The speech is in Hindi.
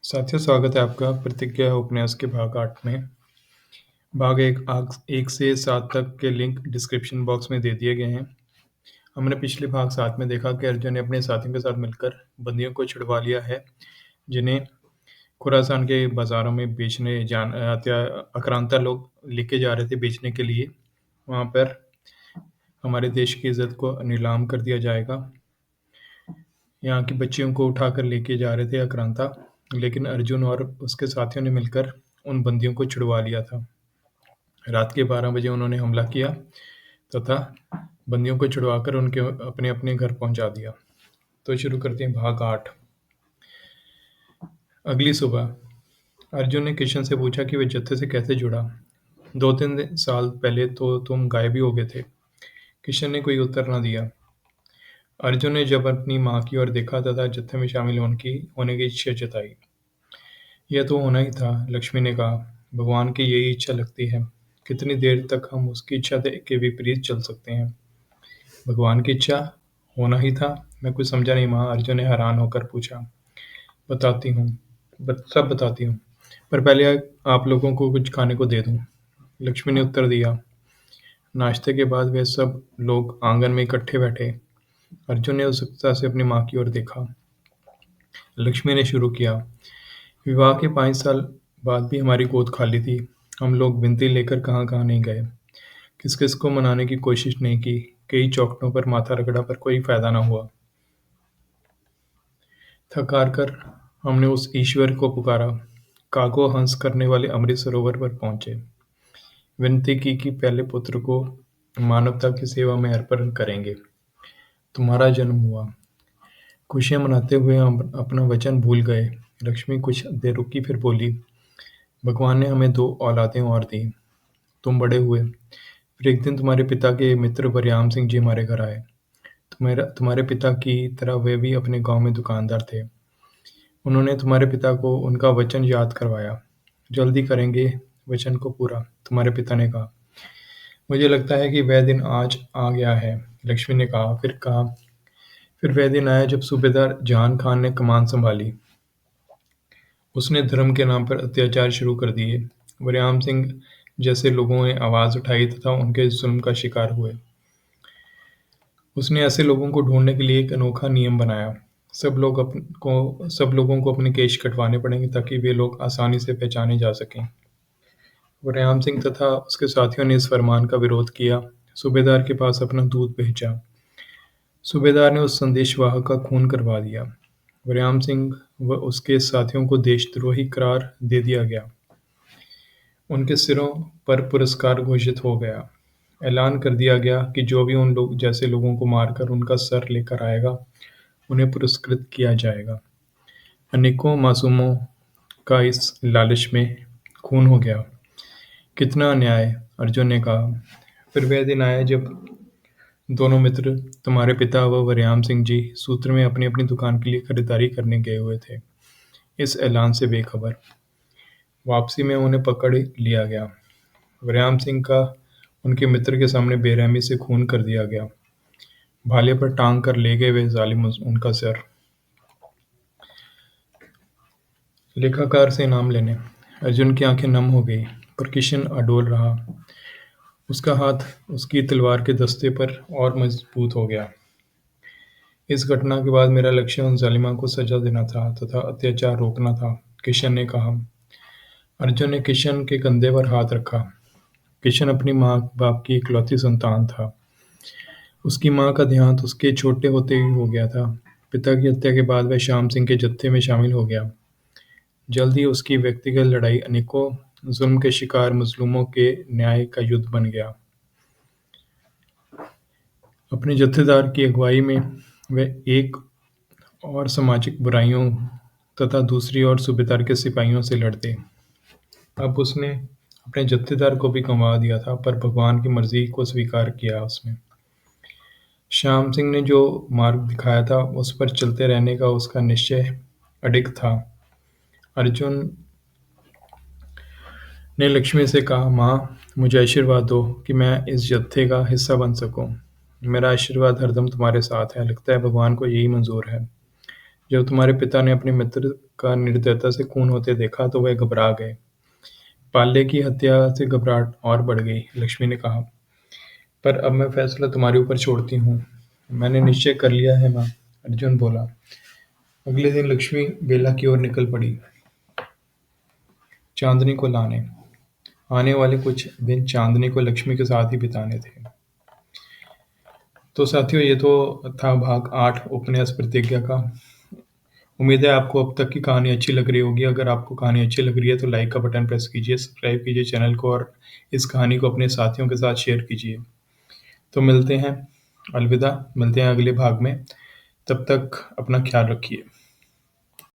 साथियों, स्वागत है आपका प्रतिज्ञा उपन्यास के भाग 8 में। भाग 1 से 7 तक के लिंक डिस्क्रिप्शन बॉक्स में दे दिए गए हैं। हमने पिछले भाग 7 में देखा कि अर्जुन ने अपने साथियों के साथ मिलकर बंदियों को छुड़वा लिया है, जिन्हें खुरासान के बाजारों में बेचने आक्रांता लोग लेके जा रहे थे बेचने के लिए। वहाँ पर हमारे देश की इज्जत को नीलाम कर दिया जाएगा। यहाँ की बच्चियों को उठाकर लेके जा रहे थे आक्रांता, लेकिन अर्जुन और उसके साथियों ने मिलकर उन बंदियों को छुड़वा लिया था। रात के 12 बजे उन्होंने हमला किया तथा बंदियों को छुड़वाकर उनके अपने अपने घर पहुंचा दिया। तो शुरू करते हैं भाग 8। अगली सुबह अर्जुन ने किशन से पूछा कि वह जत्थे से कैसे जुड़ा। 2-3 साल पहले तो तुम गायब ही हो गए थे। किशन ने कोई उत्तर न दिया। अर्जुन ने जब अपनी माँ की ओर देखा तथा जत्थे में शामिल होने की इच्छा जताई। यह तो होना ही था, लक्ष्मी ने कहा। भगवान की यही इच्छा लगती है। कितनी देर तक हम उसकी इच्छा के विपरीत चल सकते हैं। भगवान की इच्छा होना ही था? मैं कुछ समझा नहीं माँ, अर्जुन ने हैरान होकर पूछा। बताती हूँ, सब बताती हूँ, पर पहले आप लोगों को कुछ खाने को दे दूँ, लक्ष्मी ने उत्तर दिया। नाश्ते के बाद वे सब लोग आंगन में इकट्ठे बैठे। अर्जुन ने उत्सुकता से अपनी माँ की ओर देखा। लक्ष्मी ने शुरू किया। विवाह के 5 साल बाद भी हमारी गोद खाली थी। हम लोग विनती लेकर कहाँ कहाँ नहीं गए, किस किस को मनाने की कोशिश नहीं की, कई चौखटों पर माथा रगड़ा पर कोई फायदा न हुआ। थक हार कर हमने उस ईश्वर को पुकारा। काको हंस करने वाले अमृत सरोवर पर पहुंचे। विनती की कि पहले पुत्र को मानवता की सेवा में अर्पण करेंगे। तुम्हारा जन्म हुआ। खुशियां मनाते हुए हम अपना वचन भूल गए। लक्ष्मी कुछ देर रुकी, फिर बोली, भगवान ने हमें 2 औलादें और दी। तुम बड़े हुए, फिर एक दिन तुम्हारे पिता के मित्र वरयाम सिंह जी हमारे घर आए। तुम्हारे पिता की तरह वे भी अपने गांव में दुकानदार थे। उन्होंने तुम्हारे पिता को उनका वचन याद करवाया। जल्दी करेंगे वचन को पूरा, तुम्हारे पिता ने कहा। मुझे लगता है कि वह दिन आज आ गया है, लक्ष्मी ने कहा। फिर वह दिन आया जब सूबेदार जहान खान ने कमान संभाली। उसने धर्म के नाम पर अत्याचार शुरू कर दिए। वरयाम सिंह जैसे लोगों ने आवाज उठाई तथा उनके जुल्म का शिकार हुए। उसने ऐसे लोगों को ढूंढने के लिए एक अनोखा नियम बनाया। सब लोगों को अपने केश कटवाने पड़ेंगे ताकि वे लोग आसानी से पहचाने जा सकें। वरयाम सिंह तथा उसके साथियों ने इस फरमान का विरोध किया। सूबेदार के पास अपना दूत भेजा। सूबेदार ने उस संदेशवाहक का खून करवा दिया। वरयाम सिंह व उसके साथियों को देशद्रोही करार दे दिया गया। उनके सिरों पर पुरस्कार घोषित हो गया। ऐलान कर दिया गया कि जो भी उन जैसे लोगों को मारकर उनका सर लेकर आएगा, उन्हें पुरस्कृत किया जाएगा। अनेकों मासूमों का इस लालच में खून हो गया। कितना अन्याय, अर्जुन ने कहा। फिर वह दिन आया जब दोनों मित्र, तुम्हारे पिता व वरयाम सिंह जी, सूत्र में अपनी अपनी दुकान के लिए खरीदारी करने गए हुए थे, इस ऐलान से बेखबर। वापसी में उन्हें पकड़ लिया गया। वरयाम सिंह का उनके मित्र के सामने बेरहमी से खून कर दिया गया। भाले पर टांग कर ले गए वे जालिम उनका सर। लेखाकार से इनाम लेने अर्जुन की आंखें नम हो गई, पर किशन अडोल रहा। उसका हाथ उसकी तलवार के दस्ते पर और मजबूत हो गया। इस घटना के बाद मेरा लक्ष्य उन जालिमा को सजा देना था तथा अत्याचार रोकना था, किशन ने कहा। अर्जुन ने किशन के कंधे पर हाथ रखा। किशन अपनी माँ बाप की इकलौती संतान था। उसकी माँ का देहांत उसके छोटे होते ही हो गया था। पिता की हत्या के बाद वह श्याम सिंह के जत्थे में शामिल हो गया। जल्द ही उसकी व्यक्तिगत लड़ाई अनेकों जुल्म के शिकार मजलूमों के न्याय का युद्ध बन गया। अपने जत्थेदार की अगुवाई में वह एक और सामाजिक बुराइयों तथा दूसरी ओर सूबेदार के सिपाहियों से लड़ते। अब उसने अपने जत्थेदार को भी गंवा दिया था, पर भगवान की मर्जी को स्वीकार किया उसने। श्याम सिंह ने जो मार्ग दिखाया था, उस पर चलते रहने का उसका निश्चय अडिग था। अर्जुन ने लक्ष्मी से कहा, माँ, मुझे आशीर्वाद दो कि मैं इस जत्थे का हिस्सा बन सकूं। मेरा आशीर्वाद हरदम तुम्हारे साथ है। लगता है भगवान को यही मंजूर है। जब तुम्हारे पिता ने अपने मित्र का निर्दयता से खून होते देखा तो वह घबरा गए। पाल्य की हत्या से घबराहट और बढ़ गई। लक्ष्मी ने कहा, पर अब मैं फैसला तुम्हारे ऊपर छोड़ती हूँ। मैंने निश्चय कर लिया है माँ, अर्जुन बोला। अगले दिन लक्ष्मी बेला की ओर निकल पड़ी, चांदनी को लाने। आने वाले कुछ दिन चांदनी को लक्ष्मी के साथ ही बिताने थे। तो साथियों, ये तो था भाग 8 उपन्यास प्रतिज्ञा का। उम्मीद है आपको अब तक की कहानी अच्छी लग रही होगी। अगर आपको कहानी अच्छी लग रही है तो लाइक का बटन प्रेस कीजिए, सब्सक्राइब कीजिए चैनल को और इस कहानी को अपने साथियों के साथ शेयर कीजिए। तो मिलते हैं, अलविदा, मिलते हैं अगले भाग में। तब तक अपना ख्याल रखिए।